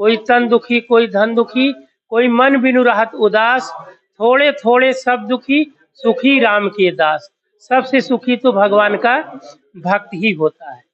कोई तन दुखी, कोई धन दुखी, कोई मन बिनु रहत उदास, थोड़े थोड़े सब दुखी, सुखी राम के दास। सबसे सुखी तो भगवान का भक्त ही होता है।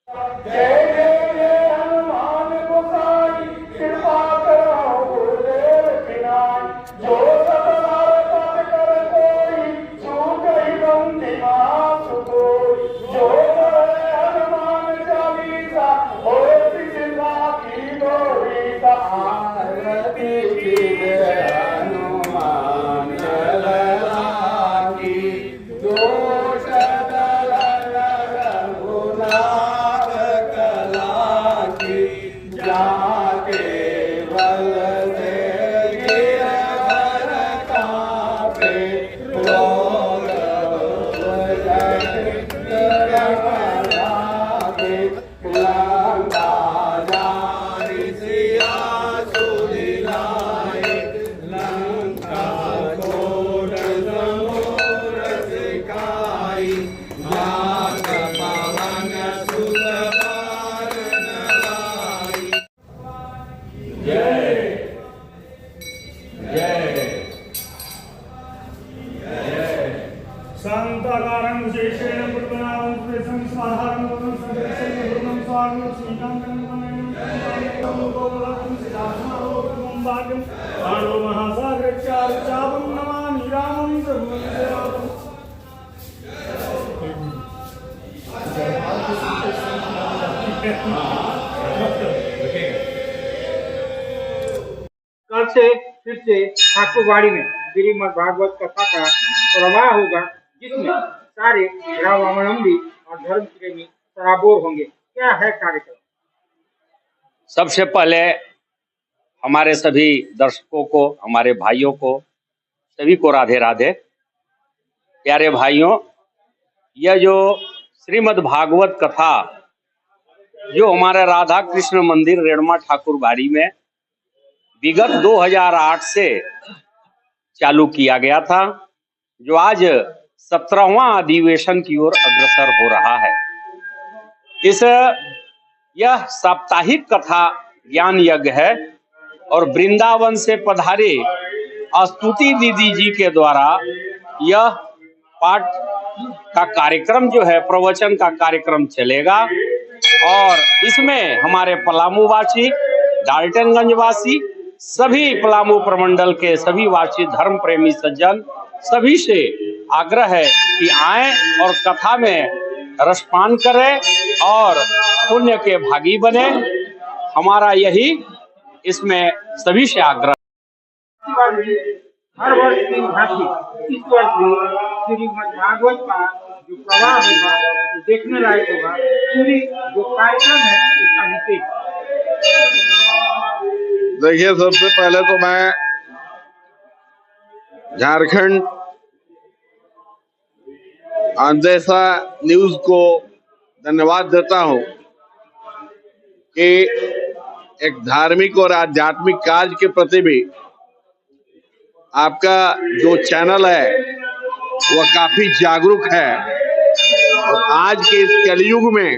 शांताकारं विशेषेण पुष्पनामं सुरेशं स्वाहारं गुणं संदेशं गुणं स्वागतं श्रीकान्तं मननं गोकुलं सिद्धार्थं भाग्यं आलो महासागरचारुचापं नमामि रामं प्रभुं सेवापं। कल से फिर से ठाकुरबाड़ी में श्रीमद् भागवत कथा का प्रवाह होगा, जिसमें सारे रामावलंबी और धर्म प्रेमी सराबोर होंगे। क्या है कार्यक्रम? सबसे पहले हमारे सभी दर्शकों को, हमारे भाइयों को, सभी को राधे राधे। प्यारे भाइयों, यह जो श्रीमद् भागवत कथा जो हमारे राधा कृष्ण मंदिर रेणुमा ठाकुरबाड़ी में विगत 2008 से चालू किया गया था, जो आज 17वां अधिवेशन की ओर अग्रसर हो रहा है। यह साप्ताहिक कथा ज्ञान यज्ञ है और वृंदावन से पधारे स्तुति दीदी जी के द्वारा यह पाठ का कार्यक्रम जो है, प्रवचन का कार्यक्रम चलेगा। और इसमें हमारे पलामू वासी, डाल्टनगंज वासी, सभी पलामू प्रमंडल के सभी वासी धर्म प्रेमी सज्जन सभी से आग्रह है कि आएं और कथा में रसपान करें और पुण्य के भागी बने। हमारा यही इसमें सभी से आग्रह। हर वर्ष की भांति इस वर्ष भी श्रीमद् भागवत का जो प्रवाह होगा वो देखने लायक होगा। पूरी जो कार्यक्रम है उसका विशेष देखिए, सबसे पहले तो मैं झारखंड अंदेशा न्यूज को धन्यवाद देता हूं कि एक धार्मिक और आध्यात्मिक कार्य के प्रति भी आपका जो चैनल है वह काफी जागरूक है। और आज के इस कलयुग में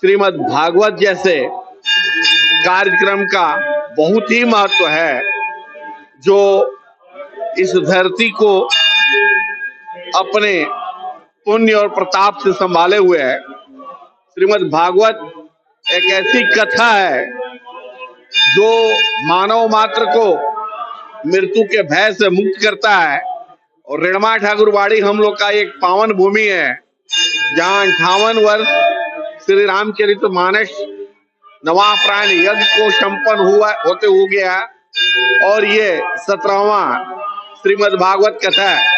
श्रीमद् भागवत जैसे कार्यक्रम का बहुत ही महत्व है, जो इस धरती को अपने पुण्य और प्रताप से संभाले हुए है। श्रीमद् भागवत एक ऐसी कथा है जो मानव मात्र को मृत्यु के भय से मुक्त करता है। और रेणुमा ठाकुरबाड़ी हम लोग का एक पावन भूमि है, जहां 58 वर्ष श्री रामचरितमानस नवा प्राण यज्ञ को संपन्न होते हो गया और ये 17वां श्रीमद् भागवत कथा है।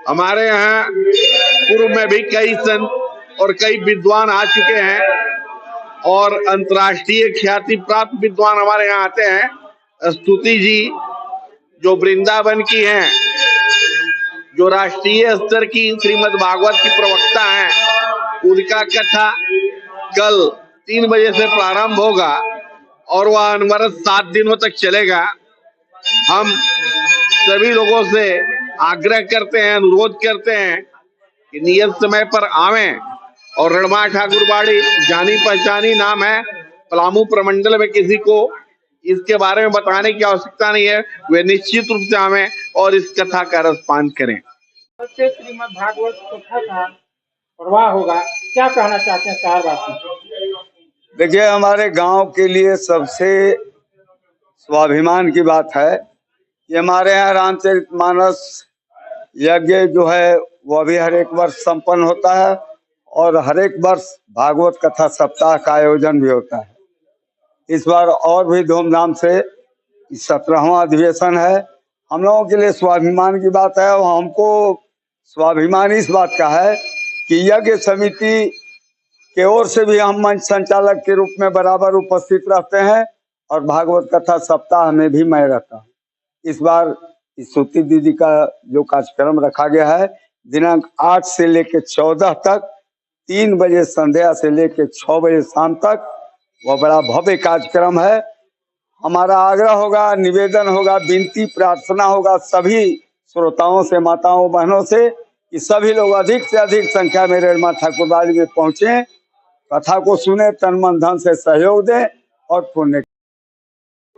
हमारे यहाँ पूर्व में भी कई संत और कई विद्वान आ चुके हैं और अंतर्राष्ट्रीय ख्याति प्राप्त विद्वान हमारे यहाँ आते हैं। स्तुति जी जो वृंदावन की हैं, जो राष्ट्रीय स्तर की श्रीमद् भागवत की प्रवक्ता हैं, उनका कथा कल 3 बजे से प्रारंभ होगा और वह अनवरत 7 दिनों तक चलेगा। हम सभी लोगों से आग्रह करते हैं, अनुरोध करते हैं कि नियत समय पर आवें। और रेणुमा ठाकुरबाड़ी जानी पहचानी नाम है, पलामू प्रमंडल में किसी को इसके बारे में बताने की आवश्यकता नहीं है। वे निश्चित रूप से हमें और इस कथा का रसपान करें। से श्रीमद् भागवत कथा का प्रवाह होगा, क्या कहना चाहते हैं शहरवासी? देखिए, हमारे गांव के लिए सबसे स्वाभिमान की बात है कि हमारे यहाँ रामचरितमानस यज्ञ जो है वह भी हर एक वर्ष संपन्न होता है और हर एक वर्ष भागवत कथा सप्ताह का आयोजन भी होता है। इस बार और भी धूमधाम से 17वां अधिवेशन है। हम लोगों के लिए स्वाभिमान की बात है और हमको स्वाभिमान इस बात का है कि यज्ञ समिति के ओर से भी हम मंच संचालक के रूप में बराबर उपस्थित रहते हैं और भागवत कथा सप्ताह में भी मैं रहता हूँ। इस बार स्तुति दीदी का जो कार्यक्रम रखा गया है दिनांक 8 से लेकर 14 तक 3 बजे संध्या से लेकर 6 बजे शाम तक, वह बड़ा भव्य कार्यक्रम है। हमारा आग्रह होगा, निवेदन होगा, विनती प्रार्थना होगा सभी श्रोताओं से, माताओं बहनों से कि सभी लोग अधिक से अधिक संख्या में रेणुमा ठाकुरबाड़ी में पहुंचे, कथा को सुने, तन मन धन से सहयोग दें और पुण्य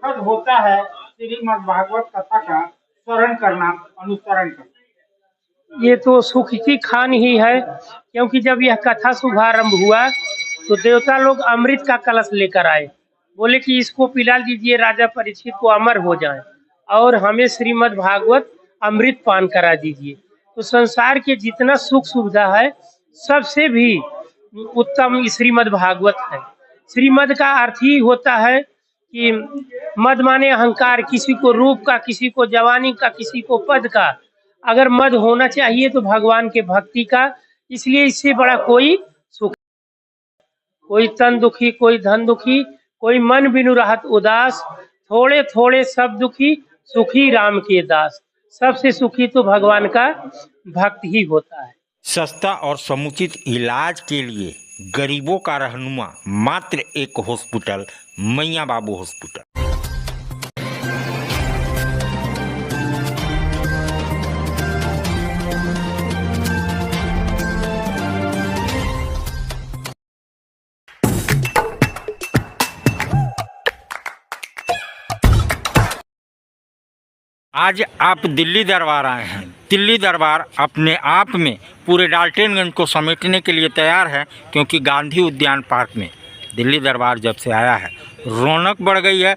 होता है श्रीमद् भागवत कथा का स्मरण करना, अनुसरण करना। ये तो सुख की खान ही है, क्योंकि जब यह कथा शुभारंभ हुआ तो देवता लोग अमृत का कलश लेकर आए, बोले कि इसको पिला दीजिए, राजा परीक्षित को अमर हो जाए और हमें श्रीमद् भागवत अमृत पान करा दीजिए। तो संसार के जितना सुख सुविधा है सबसे भी उत्तम श्रीमद् भागवत है। श्रीमद् का अर्थ ही होता है कि मद माने अहंकार, किसी को रूप का, किसी को जवानी का, किसी को पद का, अगर मद होना चाहिए तो भगवान के भक्ति का। इसलिए इससे बड़ा कोई सुख, कोई तन दुखी, कोई धन दुखी, कोई मन बिनु रहत उदास, थोड़े थोड़े सब दुखी, सुखी राम के दास। सबसे सुखी तो भगवान का भक्त ही होता है। सस्ता और समुचित इलाज के लिए गरीबों का रहनुमा मात्र एक हॉस्पिटल, मैया बाबू हॉस्पिटल। आज आप दिल्ली दरबार आए हैं। दिल्ली दरबार अपने आप में पूरे डाल्टनगंज को समेटने के लिए तैयार है, क्योंकि गांधी उद्यान पार्क में दिल्ली दरबार जब से आया है रौनक बढ़ गई है।